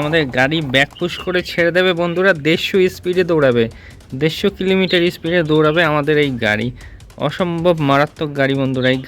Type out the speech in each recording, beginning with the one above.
আমাদের গাড়ি back push করে ছেড়ে দেবে বন্ধুরা, 150 স্পিডে দৌড়াবে, 150 কিলোমিটার স্পিডে দৌড়াবে আমাদের এই গাড়ি। অসম্ভব মারাত্মক গাড়ি বন্ধুরা এই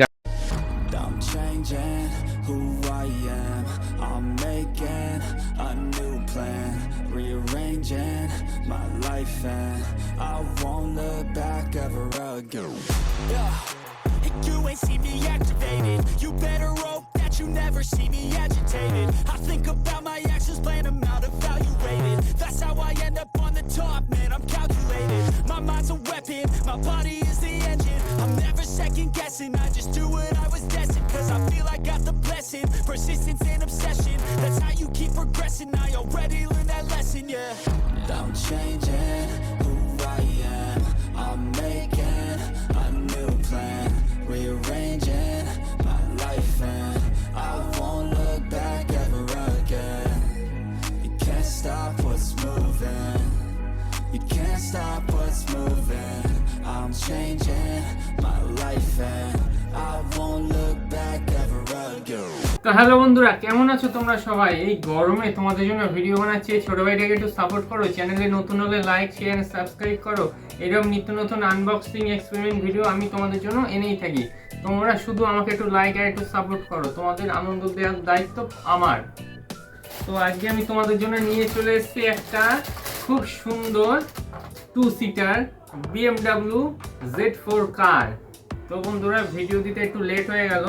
You never see me agitated. I think about my actions, plan them out, evaluated. That's how I end up on the top, man, I'm calculated. My mind's a weapon, my body is the engine. I'm never second guessing, I just do what I was destined. Cause I feel I got the blessing, persistence and obsession. That's how you keep progressing, I already learned that lesson, yeah. I'm changing who I am, I'm making a new plan, rearranging my life and I won't look back ever again. You can't stop what's moving. You can't stop what's moving. I'm changing my life and I won't look back ever again. তো hello বন্ধুরা, কেমন আছো তোমরা সবাই? এই গরমে তোমাদের জন্য ভিডিও বানাচ্ছি। ছোট ভাইটাকে একটু সাপোর্ট করো, চ্যানেলে নতুন হলে লাইক শেয়ার সাবস্ক্রাইব করো। এরকম নিত্য নতুন আনবক্সিং এক্সপেরিমেন্ট ভিডিও আমি তোমাদের জন্য এনেই থাকি। তোমরা শুধু আমাকে একটু লাইক আর একটু সাপোর্ট করো, তোমাদের আনন্দ দেওয়ার দায়িত্ব আমার। তো আজকে আমি তোমাদের জন্য নিয়ে চলে এসেছি একটা খুব সুন্দর 2 সিটার BMW Z4 কার। তো বন্ধুরা, ভিডিও দিতে একটু লেট হয়ে গেল,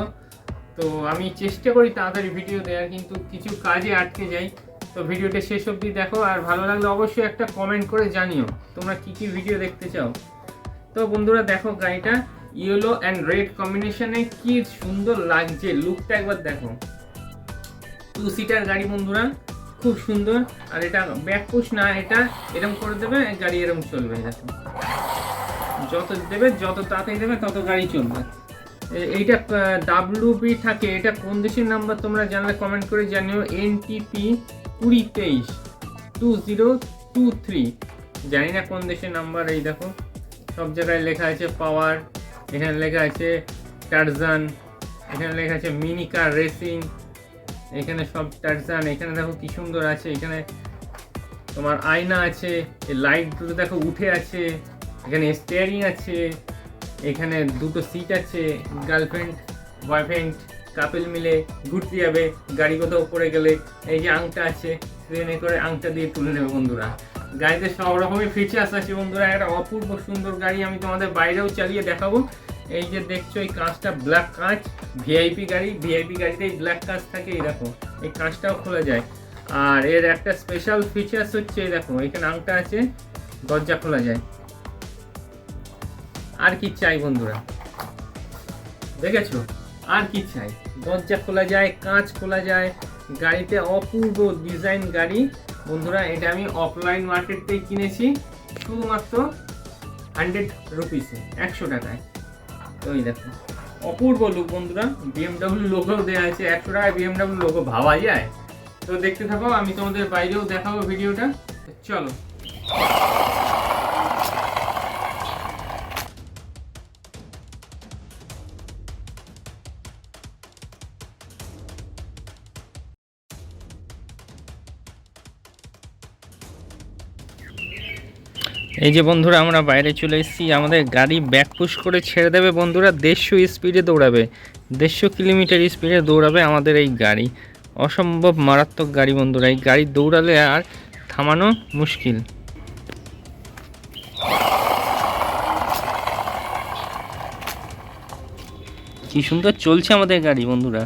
তো আমি চেষ্টা করি তাড়াতাড়ি ভিডিও দেওয়ার, কিন্তু কিছু কাজে আটকে যাই। তো ভিডিওটা শেষ অবধি দেখো, আর ভালো লাগলে অবশ্যই একটা কমেন্ট করে জানিও তোমরা কি কি ভিডিও দেখতে চাও। তো বন্ধুরা দেখো, গাড়িটা ইয়েলো অ্যান্ড রেড কম্বিনেশনে কি সুন্দর লাগছে, লুকটা একবার দেখো। 2 সিটার গাড়ি বন্ধুরা, খুব সুন্দর। আর এটা ব্যাক পুশ না, এটা এরকম করে দেবে, গাড়ি এরকম চলবে। দেখো, যত দেবে, যত তাড়াতাড়ি দেবে তত গাড়ি চলবে। এইটা WB থাকে, এটা কোন দেশের নাম্বার তোমরা জানলে কমেন্ট করে জানিও। NTP 2023 2023, জানি না কোন দেশের নাম্বার। এই দেখো, সব জায়গায় লেখা আছে পাওয়ার, এখানে লেখা আছে টারজান, এখানে লেখা আছে মিনি কার রেসিং, এখানে সব টারজান। এখানে দেখো কি সুন্দর আছে, এখানে তোমার আয়না আছে, এই লাইটগুলো দেখো উঠে আছে, এখানে স্টিয়ারিং আছে, এখানে 2টো সিট আছে, গার্লফ্রেন্ড বয়ফ্রেন্ড কাপল মিলে ঘুরতে যাবে, গাড়ি কোথাও পড়ে গেলে এই যে আংটা আছে, ট্রেনে করে আংটা দিয়ে তুলে নেবে বন্ধুরা। গাড়িতে সব রকমের ফিচার্স আছে বন্ধুরা, একটা অপূর্ব সুন্দর গাড়ি। আমি তোমাদের বাইরেও চালিয়ে দেখাবো। এই যে দেখছো, এই কাঁচটা ব্ল্যাক কাঁচ, ভিআইপি গাড়িতে এই ব্ল্যাক কাঁচ থাকে। এই দেখো, এই কাঁচটাও খোলা যায়। আর এর একটা স্পেশাল ফিচার্স হচ্ছে, এই দেখো এখানে আংটা আছে, দরজা খোলা যায়। আর কি চাই বন্ধুরা, দেখেছো? আর কি চাই? দরজা খোলা যায়, কাঁচ খোলা যায়, গাড়িতে অপূর্ব ডিজাইন গাড়ি বন্ধুরা। এটা আমি অফলাইন মার্কেট থেকে কিনেছি শুধুমাত্র 100 রুপিসে, 100 টাকায়। তো এই দেখো, অপূর্ব লুক বন্ধুরা। BMW লোগো দেওয়া আছে, 100 টাকায় BMW লোগো ভাবা যায়? তো দেখতে থাকো, আমি তোমাদের বাইরেও দেখাবো ভিডিওটা। চলো। এই যে বন্ধুরা, আমরা বাইরে চলে এসেছি। আমাদের গাড়ি ব্যাক পুশ করে ছেড়ে দেবে বন্ধুরা, 150 স্পিডে দৌড়াবে, 150 কিলোমিটার স্পিডে দৌড়াবে আমাদের এই গাড়ি। অসম্ভব মারাত্মক গাড়ি বন্ধুরা, এই গাড়ি দৌড়ালে আর থামানো মুশকিল। কি সুন্দর চলছে আমাদের গাড়ি বন্ধুরা।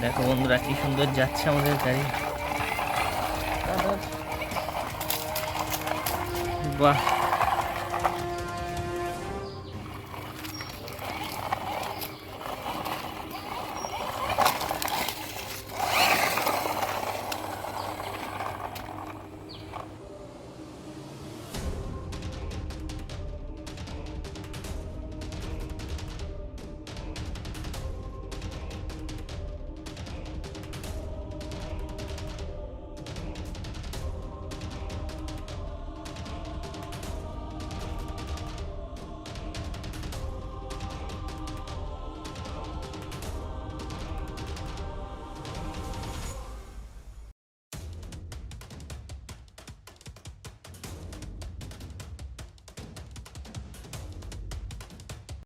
দেখো বন্ধুরা কি সুন্দর যাচ্ছে আমাদের গাড়ি। বাহ